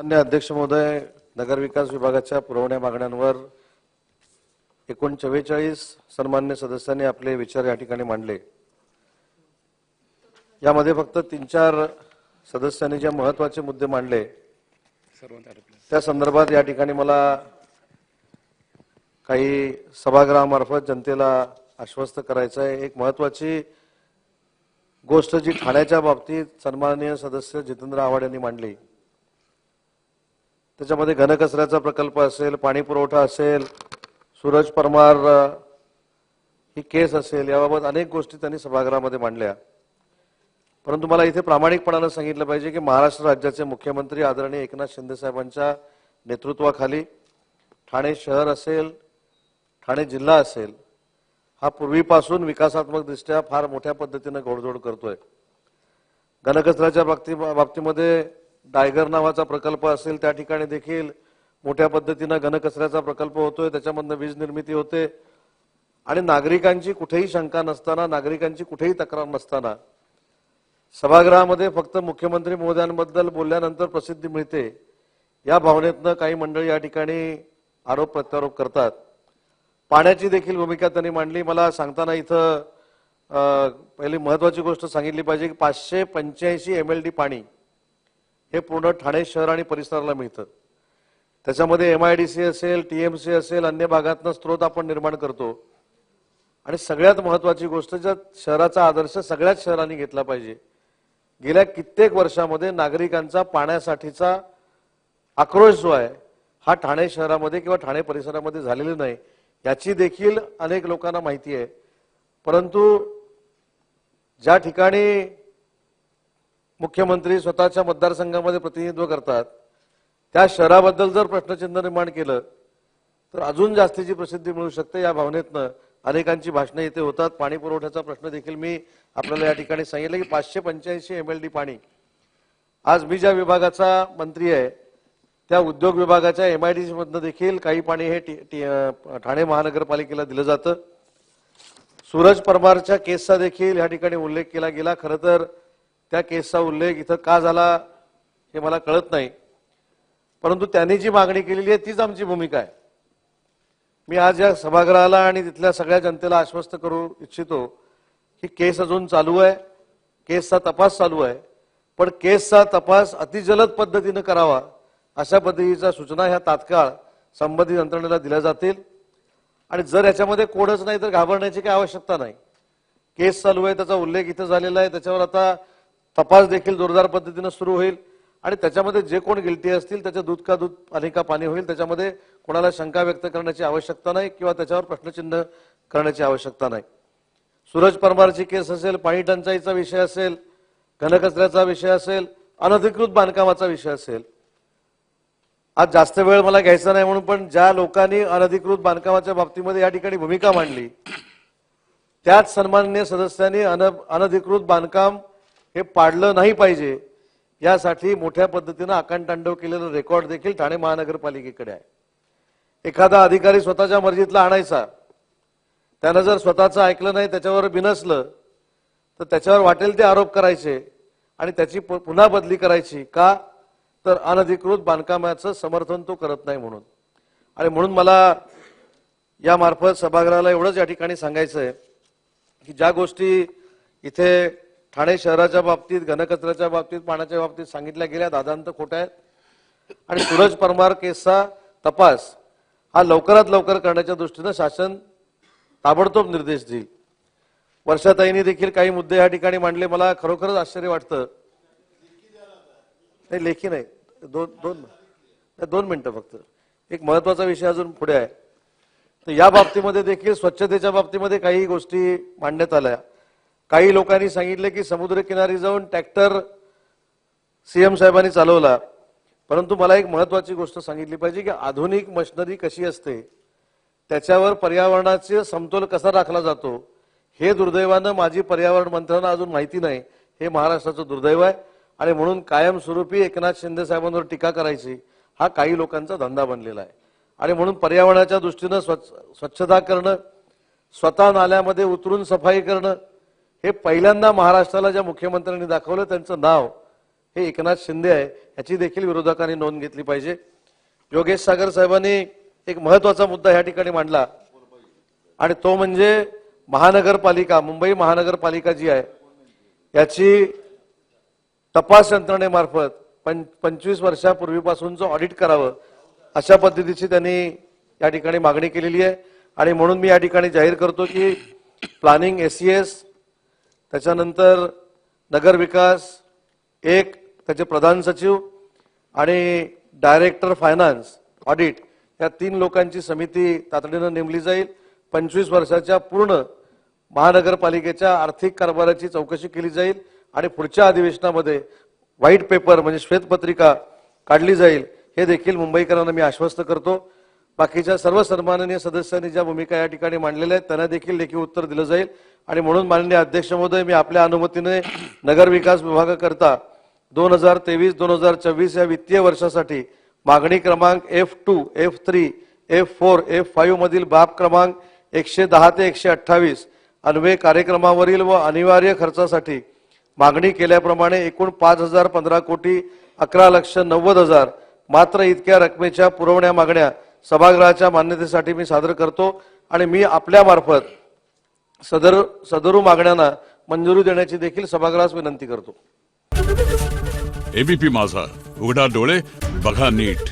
माननीय अध्यक्ष महोदय, नगरविकास विभागाच्या पुरवण्या मागण्यांवर एकूण 44 सन्मान्य सदस्यांनी आपले विचार या ठिकाणी मांडले। यामध्ये फक्त 3-4 सदस्यांनी जे महत्त्वाचे मुद्दे मांडले त्या संदर्भात या ठिकाणी मला काही सभागृहामार्फत जनतेला आश्वस्त करायचं आहे। एक महत्त्वाची गोष्ट जी ठाण्याच्या बाबतीत सन्माननीय सदस्य जितेंद्र आव्हाड यांनी मांडली, त्याच्यामध्ये घनकचऱ्याचा प्रकल्प असेल, पाणी पुरवठा असेल, सूरज परमार ही केस असेल, याबाबत अनेक गोष्टी त्यांनी सभागृहामध्ये मांडल्या। परंतु मला इथे प्रामाणिकपणाने सांगितलं पाहिजे की महाराष्ट्र राज्याचे मुख्यमंत्री आदरणीय एकनाथ शिंदे साहेबांच्या नेतृत्वाखाली ठाणे शहर असेल, ठाणे जिल्हा असेल, हा पूर्वीपासून विकासात्मक दृष्ट्या फार मोठ्या पद्धतीने घोडदौड करतोय। घनकचऱ्याच्या बाबतीमध्ये डायगर नावाचा प्रकल्प असेल, त्या ठिकाणी देखील मोठ्या पद्धतीने घनकचऱ्याचा प्रकल्प होतोय, त्याच्यामधून वीज निर्मिती होते आणि नागरिकांची कुठेही शंका नसताना, नागरिकांची कुठेही तक्रार नसताना सभागृहामध्ये फक्त मुख्यमंत्री महोदयांबद्दल बोलल्यानंतर प्रसिद्धी मिळते या भावनेतनं काही मंडळी या ठिकाणी आरोप प्रत्यारोप करतात। पाण्याची देखील भूमिका त्यांनी मांडली। मला सांगताना इथं पहिली महत्त्वाची गोष्ट सांगितली पाहिजे की 585 MLD पाणी हे पूर्ण ठाणे शहर आणि परिसराला मिळतं। त्याच्यामध्ये MIDC असेल, TMC असेल, अन्य भागातनं स्त्रोत आपण निर्माण करतो आणि सगळ्यात महत्त्वाची गोष्ट ज्या शहराचा आदर्श सगळ्याच शहरांनी घेतला पाहिजे। गेल्या कित्येक वर्षामध्ये नागरिकांचा पाण्यासाठीचा आक्रोश जो आहे हा ठाणे शहरामध्ये किंवा ठाणे परिसरामध्ये झालेला नाही, याची देखील अनेक लोकांना माहिती आहे। परंतु ज्या ठिकाणी मुख्यमंत्री स्वतःच्या मतदारसंघामध्ये प्रतिनिधित्व करतात त्या शहराबद्दल जर प्रश्नचिन्ह निर्माण केलं तर अजून जास्तीची प्रसिद्धी मिळू शकते। या भावनेतनं अनेकांची भाषणे इथे होतात। पाणी पुरवठ्याचा प्रश्न देखील मी आपल्याला या ठिकाणी सांगितलं की 585 MLD पाणी आज मी ज्या विभागाचा मंत्री आहे त्या उद्योग विभागाच्या MIDC मधनं देखील काही पाणी हे ठाणे महानगरपालिकेला दिलं जातं। सूरज परमारच्या केसचा देखील या ठिकाणी उल्लेख केला गेला। खरं तर त्या केसचा उल्लेख इथं का झाला हे मला कळत नाही, परंतु त्यांनी जी मागणी केलेली आहे तीच आमची भूमिका आहे। मी आज या सभागृहाला आणि तिथल्या सगळ्या जनतेला आश्वस्त करू इच्छितो की केस अजून चालू आहे, केसचा तपास चालू आहे, पण केसचा तपास अतिजलद पद्धतीने करावा अशा पद्धतीच्या सूचना ह्या तात्काळ संबंधित यंत्रणेला दिल्या जातील। आणि जर याच्यामध्ये कोडच नाही तर घाबरण्याची काही आवश्यकता नाही। केस चालू आहे, त्याचा उल्लेख इथं झालेला आहे, त्याच्यावर आता तपास देखील जोरदार पद्धतीने सुरू होईल आणि त्याच्यामध्ये जे कोण गिल्टी असतील त्याचे दूध का दूध पाणी का पाणी होईल। त्याच्यामध्ये कोणाला शंका व्यक्त करण्याची आवश्यकता नाही किंवा त्याच्यावर प्रश्नचिन्ह करण्याची आवश्यकता नाही। सूरज परमारची केस असेल, पाणी टंचाईचा विषय असेल, घनकचऱ्याचा विषय असेल, अनधिकृत बांधकामाचा विषय असेल, आज जास्त वेळ मला घ्यायचा नाही म्हणून, पण ज्या लोकांनी अनधिकृत बांधकामाच्या बाबतीमध्ये या ठिकाणी भूमिका मांडली त्याच सन्माननीय सदस्यांनी अनधिकृत बांधकाम हे पाडलं नाही पाहिजे यासाठी मोठ्या पद्धतीने आकांतांडव केलेलं रेकॉर्ड देखील ठाणे महानगरपालिकेकडे आहे। एखादा अधिकारी स्वतःच्या मर्जीतला आणायचा, त्यानं जर स्वतःचं ऐकलं नाही, त्याच्यावर बिनसलं तर त्याच्यावर वाटेल ते आरोप करायचे आणि त्याची पुन्हा बदली करायची। का तर अनधिकृत बांधकामाचं समर्थन तो करत नाही म्हणून। आणि म्हणून मला या मार्फत सभागृहाला एवढंच या ठिकाणी सांगायचं आहे की ज्या गोष्टी इथे ठाणे शहराच्या बाबतीत, घनकचऱ्याच्या बाबतीत, पाण्याच्या बाबतीत सांगितल्या गेल्या दादांत खोट्या आहेत आणि सूरज परमार केसचा तपास हा लवकरात लवकर करण्याच्या दृष्टीने शासन ताबडतोब निर्देश देईल। वर्षाताईंनी देखील काही मुद्दे या ठिकाणी मांडले, मला खरोखरच आश्चर्य वाटतं। नाही, लेखी नाही, दोन मिनिटं फक्त। एक महत्त्वाचा विषय अजून पुढे आहे, तर या बाबतीमध्ये देखील स्वच्छतेच्या बाबतीमध्ये काही गोष्टी मांडण्यात आल्या। काही लोकांनी सांगितले की समुद्रकिनारी जाऊन ट्रॅक्टर CM साहेबांनी चालवला, परंतु मला एक महत्त्वाची गोष्ट सांगितली पाहिजे की आधुनिक मशिनरी कशी असते, त्याच्यावर पर्यावरणाचे समतोल कसा राखला जातो हे दुर्दैवानं माझी पर्यावरण मंत्र्यांना अजून माहिती नाही। हे महाराष्ट्राचं दुर्दैव आहे आणि म्हणून कायमस्वरूपी एकनाथ शिंदे साहेबांवर टीका करायची हा काही लोकांचा धंदा बनलेला आहे। आणि म्हणून पर्यावरणाच्या दृष्टीने स्वच्छता करणं, स्वतः नाल्यामध्ये उतरून सफाई करणं हे पहिल्यांदा महाराष्ट्राला ज्या मुख्यमंत्र्यांनी दाखवलं त्यांचं नाव हे एकनाथ शिंदे आहे, याची देखील विरोधकांनी नोंद घेतली पाहिजे. योगेश सागर साहेबांनी एक महत्वाचा मुद्दा या ठिकाणी मांडला आणि तो म्हणजे महानगरपालिका, मुंबई महानगरपालिका जी आहे याची तपास यंत्रणेमार्फत 25 वर्षापूर्वीपासूनचं ऑडिट करावं, अशा पद्धतीची त्यांनी या ठिकाणी मागणी केलेली आहे. आणि म्हणून मी या ठिकाणी जाहीर करतो की प्लॅनिंग SES, त्याच्यानंतर नगर विकास एक, त्याचे प्रधान सचिव आणि डायरेक्टर फायनान्स ऑडिट या 3 लोकांची समिती तातडीनं नेमली जाईल. 25 वर्षाच्या पूर्ण महानगरपालिकेच्या आर्थिक कारभाराची चौकशी केली जाईल आणि पुढच्या अधिवेशनामध्ये व्हाईट पेपर म्हणजे श्वेतपत्रिका काढली जाईल, हे देखील मुंबईकरांना मी आश्वस्त करतो. बाकीच्या सर्व सन्माननीय सदस्यांनी ज्या भूमिका या ठिकाणी मांडलेल्या आहेत त्यांना देखील लेखी उत्तर दिलं जाईल. आणि म्हणून माननीय अध्यक्ष महोदय, मी आपल्या अनुमतीने नगर विकास विभागाकरता 2023-2024 या वित्तीय वर्षासाठी मागणी क्रमांक F2, F3, F4, F5 मधील बाब क्रमांक 110 ते 128 अन्वये कार्यक्रमावरील व अनिवार्य खर्चासाठी मागणी केल्याप्रमाणे एकूण 5,015 कोटी 11,90,000 मात्र इतक्या रकमेच्या पुरवण्या मागण्या सभागृहाच्या मान्यतेसाठी मी सादर करतो आणि मी आपल्यामार्फत सदरू मागण्यांना मंजुरी देण्याची देखील सभागृहास विनंती करतो. ABP माझा, उघडा डोळे बघा नीट.